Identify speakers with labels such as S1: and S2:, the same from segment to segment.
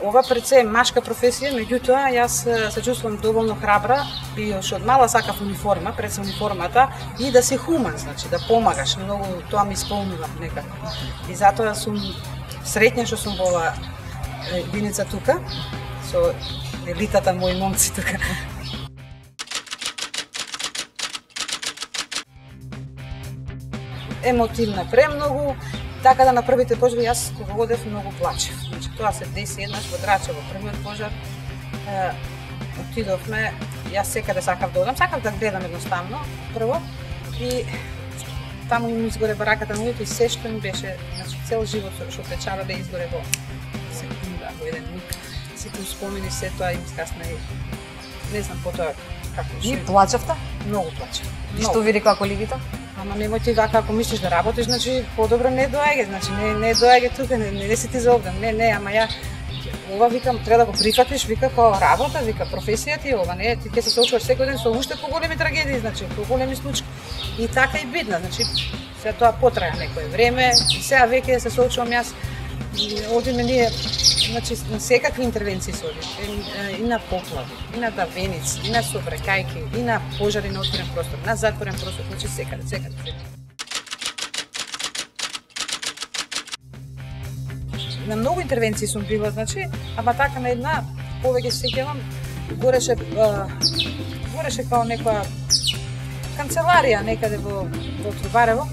S1: ова пред се машка професија, меѓутоа јас се чувствувам доволно храбра и уште од мала сакав униформа, пред се униформата и да си хуман, значи да помагаш, многу тоа ми исполнува некако. И затоа сум среќна што сум во ова единица тука со елитата мои момци тука. Емотивна премногу, така да на првите пожари јас кога одев многу плачев. Значи тоа се деси еднаш во Драчево, првиот пожар. Отидовме, јас секаде сакав да одам, сакав да гледам едноставно прво и таму ми изгоре бараката на и се што ми беше, значи цел живот што печала да изгоре во секунда, во еден миг. Сите успомени, се тоа им скасна и не знам потоа како што.
S2: И плачевте?
S1: Многу плачев.
S2: И што ви рекоа колегите?
S1: Ама немој ти вака, ако мислиш да работиш, значи подобро не доаѓа, значи не доаѓа тука, не си ти за овде, не, ама ја ова викам треба да го прифатиш, вика како работа, вика професија ти ова, не, ти ќе се соочуваш секој ден со уште поголеми трагедии, значи поголеми случаи. И така и бидна, значи се тоа потраја некое време, и сега веќе се соочувам јас, одиме ние, значи на секакви интервенции се одиме, и на поплави, и на давеници, и на собрекајки, и на пожари на отворен простор, на затворен простор, значи секаде. На многу интервенции сум била, значи, ама така на една, повеќе се сеќавам, гореше као некоја канцеларија некаде во Трубарево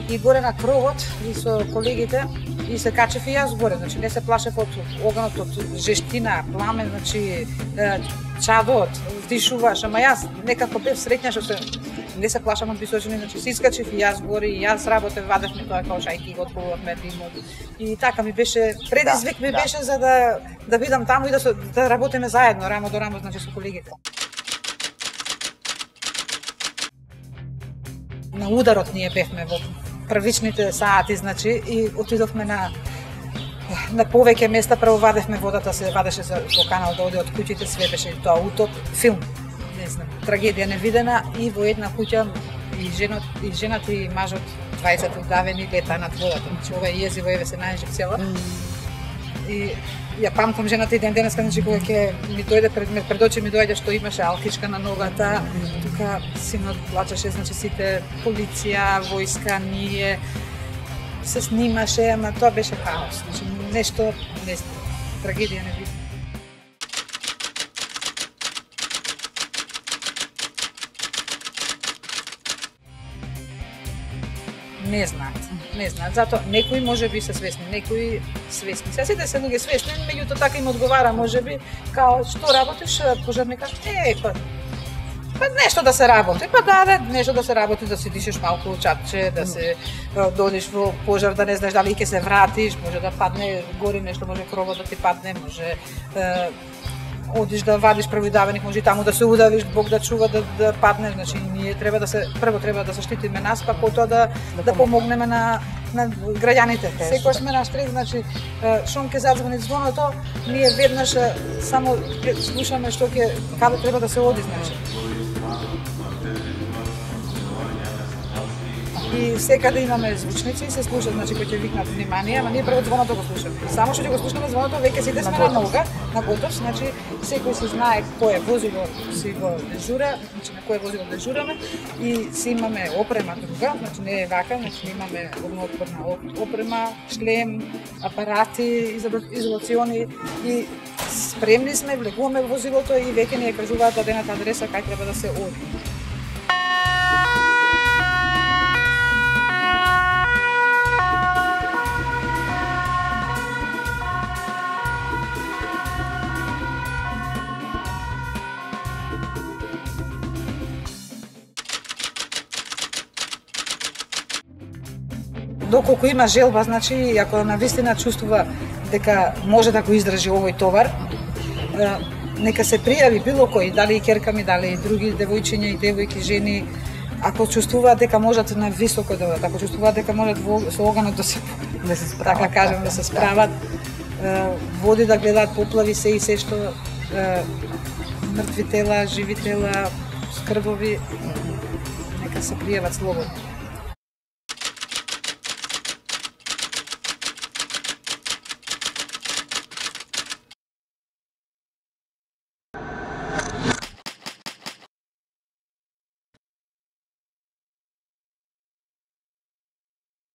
S1: и горе на кровот и со колегите и се качев и јас горе, значи не се плашев од оганот, од жештина, пламен, значи чадот, вдишуваш, ама јас некако бев среќна што не се плашам од височини, значи се искачев и јас горе и јас работев, вадевме тоа како шајки, го отковувавме димот. И така ми беше, предизвик ми беше за да бидам таму и да работиме заедно, рамо до рамо, значи со колегите. На ударот ние бевме во првичните сати, значи, и отидовме на повеќе места, прво вадевме водата, се вадеше по канал да оде од куќите, све беше тоа утоп, филм, не знам, трагедија невидена и во една куќа и жената и мажот, 20 удавени, лета над водата, значи ова е језиво, еве се најжив цела. И ја памтам жената и ден денеска, значи кога ќе ми дојде пред очи ми доаѓа што имаше алкичка на ногата, тука синот плачеше, значи сите полиција, војска, ние се снимаше, ама тоа беше хаос, значи нешто, не знам, трагедија не види. Не знаат, затоа некои можеби се свесни, некои свесни. Сега сите се луѓе свесни, меѓутоа така им одговара можеби, као што работиш, пожарникар, па нешто да се работи, нешто да се работи, да си дишеш малку чапче, да се додиш во пожар, да не знаеш дали ќе се вратиш, може да падне гори нешто, може кровот да ти падне, може одиш да вадиш први давеник, може и таму да се удавиш, Бог да чува да падне, значи ние прво треба да заштитиме нас, па потоа да помогнеме на граѓаните. Секој сме на штрек, значи шум ќе зазвони звоното, ние веднаш само ќе слушаме што каде треба да се оди, значи. И секаде имаме звучници и се слушат, значи кои ќе викнат внимание, ама ние прво звоното го слушаме. Само што ќе го слушаме звоното, веќе сите сме на нога, на готов, значи секој се знае кое возило си го дежура, значи на кое возило дежураме и си имаме опрема друга, значи не е вака, значи имаме огнеотпорна опрема, шлем, апарати, изолациони и спремни сме, влегуваме возилото и веќе ни ја кажуваат дадената адреса кај треба да се оди. Доколку има желба, значи, ако навистина чувствува дека може да го издржи овој товар, нека се пријави било кој, дали и ќерка ми, дали и други девојчиња и девојки, жени, ако чувствуваат дека можат на високо да одат, ако чувствуваат дека можат со оганот да се справат, така кажем, да се справат, води да гледаат поплави се и се што мртви тела, живи тела, скрбови, нека се пријават слободно.